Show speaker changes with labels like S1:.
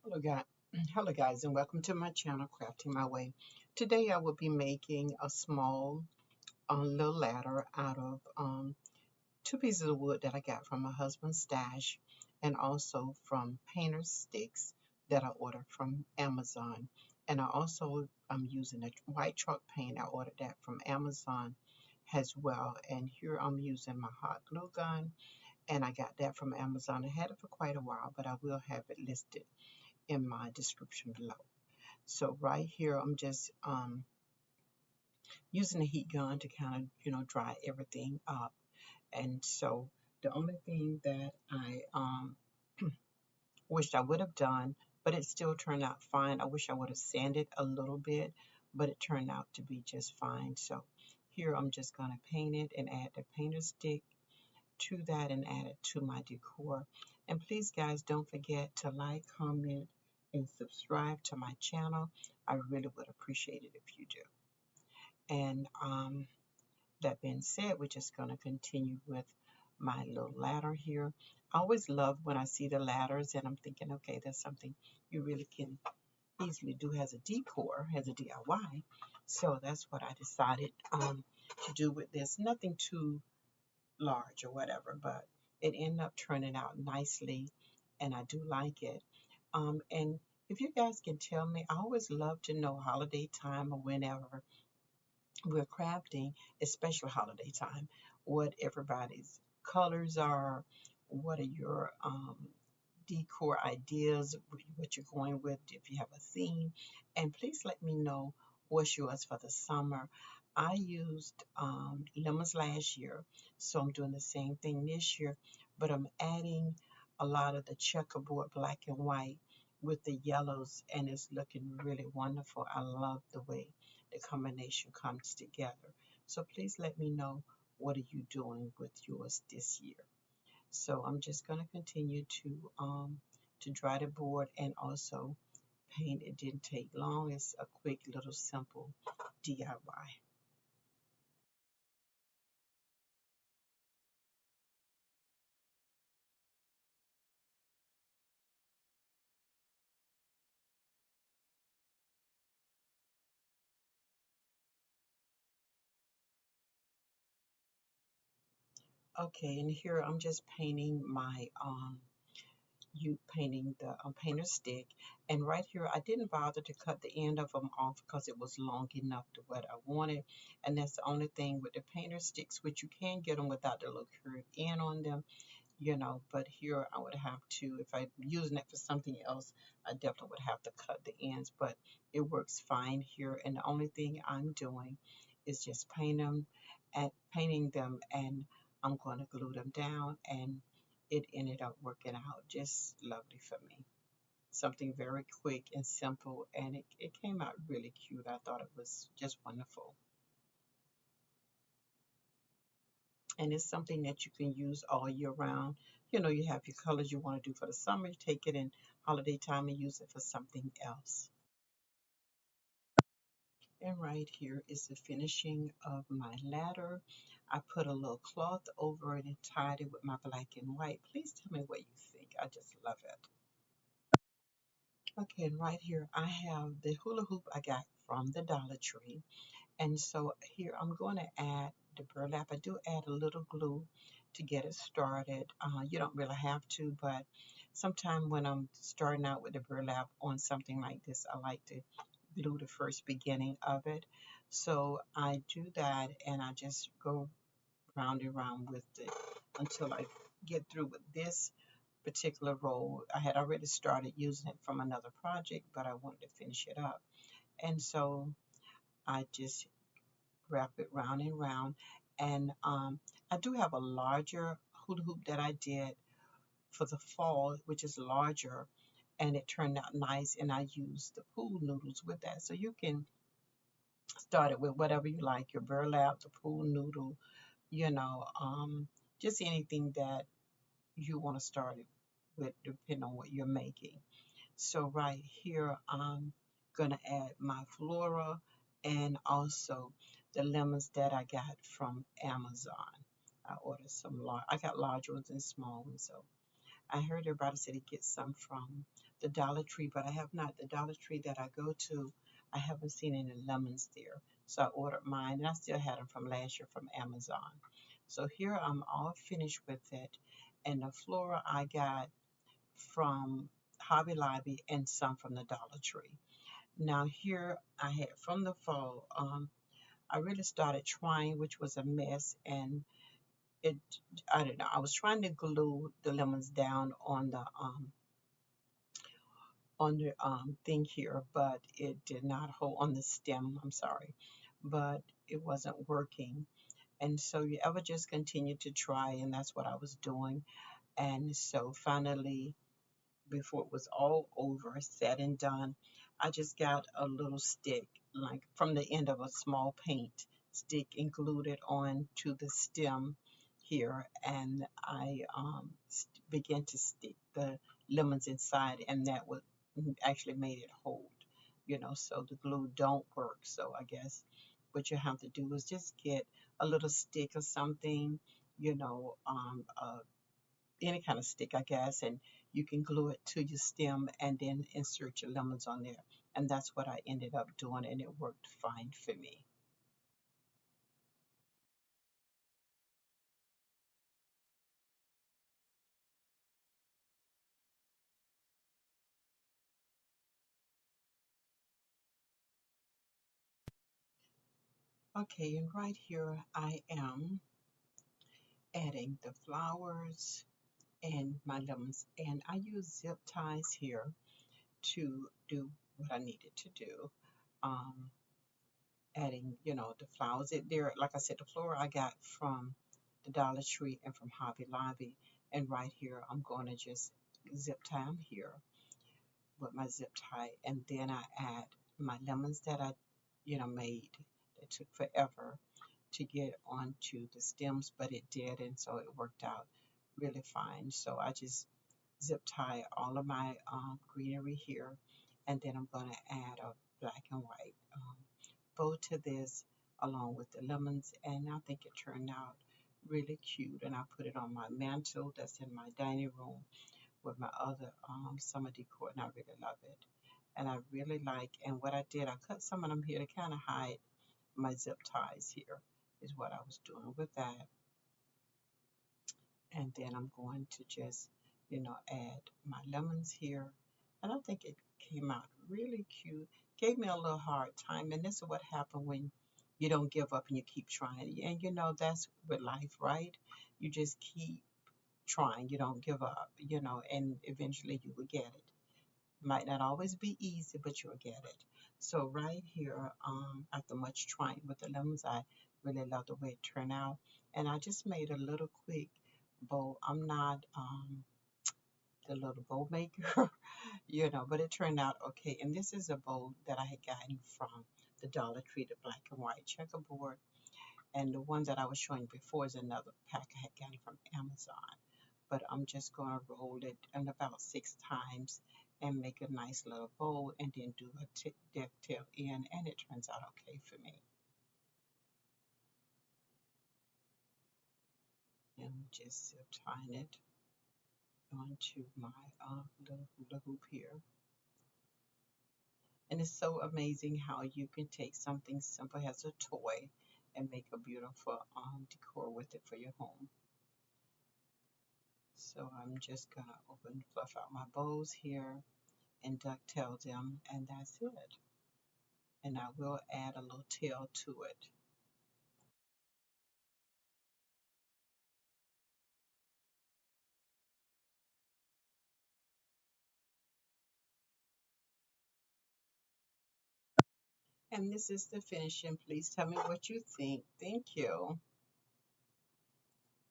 S1: Hello guys, hello guys, and welcome to my channel, Crafting My Way. Today I will be making a small little ladder out of two pieces of wood that I got from my husband's stash, and also from painter sticks that I ordered from Amazon. And I also am using a white chalk paint. I ordered that from Amazon as well. And here I'm using my hot glue gun, and I got that from Amazon. I had it for quite a while, but I will have it listed in my description below. So right here, I'm just using the heat gun to kind of, dry everything up. And so the only thing that I wished I would have done, but it still turned out fine. I wish I would have sanded a little bit, but it turned out to be just fine. So here I'm just going to paint it and add the painter stick to that and add it to my decor. And please, guys, don't forget to like, comment, and subscribe to my channel. I really would appreciate it if you do. And that being said, we're just going to continue with my little ladder here. I always love when I see the ladders and I'm thinking, okay, that's something you really can easily do as a decor, as a DIY. So that's what I decided to do with this. Nothing too large or whatever, but it ended up turning out nicely and I do like it. And if you guys can tell me, I always love to know holiday time or whenever we're crafting, especially holiday time, what everybody's colors are, what are your decor ideas, what you're going with, if you have a theme, and please let me know what's yours for the summer. I used lemons last year, so I'm doing the same thing this year, but I'm adding a lot of the checkerboard black and white with the yellows, and it's looking really wonderful. I love the way the combination comes together. So please let me know what are you doing with yours this year. So I'm just going to continue to dry the board and also paint. It didn't take long. It's a quick little simple DIY. Okay, and here I'm just painting my you painting the painter stick, and right here I didn't bother to cut the end of them off because it was long enough to what I wanted. And that's the only thing with the painter sticks, which you can get them without the little curved end on them, but here I would have to, if I'm using it for something else, I definitely would have to cut the ends, but it works fine here. And the only thing I'm doing is just painting them, and I'm going to glue them down, and it ended up working out just lovely for me. Something very quick and simple, and it came out really cute. I thought it was just wonderful. And it's something that you can use all year round. You have your colors you want to do for the summer, you take it in holiday time and use it for something else. And right here is the finishing of my ladder. I put a little cloth over it and tied it with my black and white. Please tell me what you think. I just love it. Okay, and right here I have the hula hoop I got from the Dollar Tree. And so here I'm going to add the burlap. I do add a little glue to get it started. You don't really have to, but sometime when I'm starting out with the burlap on something like this, I like to glue the first beginning of it. So I do that and I just go round and round with it until I get through with this particular roll. I had already started using it from another project, but I wanted to finish it up. And so I just wrap it round and round. And I do have a larger hula hoop that I did for the fall, which is larger, and it turned out nice. And I used the pool noodles with that. So you can start it with whatever you like, your burlap, the pool noodle, just anything that you want to start it with, depending on what you're making. So right here, I'm gonna add my flora and also the lemons that I got from Amazon. I ordered some large. I got large ones and small ones. So I heard everybody said to get some from the Dollar Tree, but I have not. The Dollar Tree that I go to, I haven't seen any lemons there. So I ordered mine, and I still had them from last year from Amazon. So here I'm all finished with it. And the floral I got from Hobby Lobby and some from the Dollar Tree. Now here I had from the fall, I really started trying, which was a mess, and it, I don't know, I was trying to glue the lemons down on the thing here, but it did not hold on the stem. I'm sorry, but it wasn't working. And so you ever just continue to try, and that's what I was doing. And so finally, before it was all over, said and done, I just got a little stick, like from the end of a small paint stick, and glued it on to the stem here. And I began to stick the lemons inside, and that would actually made it hold, so the glue don't work. So I guess what you have to do is just get a little stick or something, you know, any kind of stick, I guess, and you can glue it to your stem and then insert your lemons on there. And that's what I ended up doing, and it worked fine for me. Okay, and right here I am adding the flowers and my lemons, and I use zip ties here to do what I needed to do. Um, Adding, the flowers. There, like I said, the floral I got from the Dollar Tree and from Hobby Lobby. And right here, I'm going to just zip tie them here with my zip tie. And then I add my lemons that I, made. It took forever to get onto the stems, but it did. And so it worked out really fine. So I just zip tie all of my greenery here. And then I'm going to add a black and white bow to this along with the lemons, and I think it turned out really cute. And I put it on my mantle that's in my dining room with my other summer decor, and I really love it. And I really like, and what I did, I cut some of them here to kind of hide my zip ties here, is what I was doing with that. And then I'm going to just, add my lemons here. And I think it came out really cute. Gave me a little hard time. And this is what happened when you don't give up and you keep trying. And that's with life, right? You just keep trying. You don't give up, and eventually you will get it. Might not always be easy, but you'll get it. So right here, after much trying with the lemons, I really love the way it turned out. And I just made a little quick bowl. I'm not the little bowl maker, but it turned out okay. And this is a bowl that I had gotten from the Dollar Tree, the black and white checkerboard. And the one that I was showing before is another pack I had gotten from Amazon. But I'm just going to roll it in about 6 times and make a nice little bowl and then do a dovetail in, and it turns out okay for me. And just zip tying it onto my little hula hoop here. And it's so amazing how you can take something simple as a toy and make a beautiful decor with it for your home. So I'm just gonna fluff out my bows here and ducktail them, and that's it. And I will add a little tail to it. And this is the finishing. Please tell me what you think. Thank you.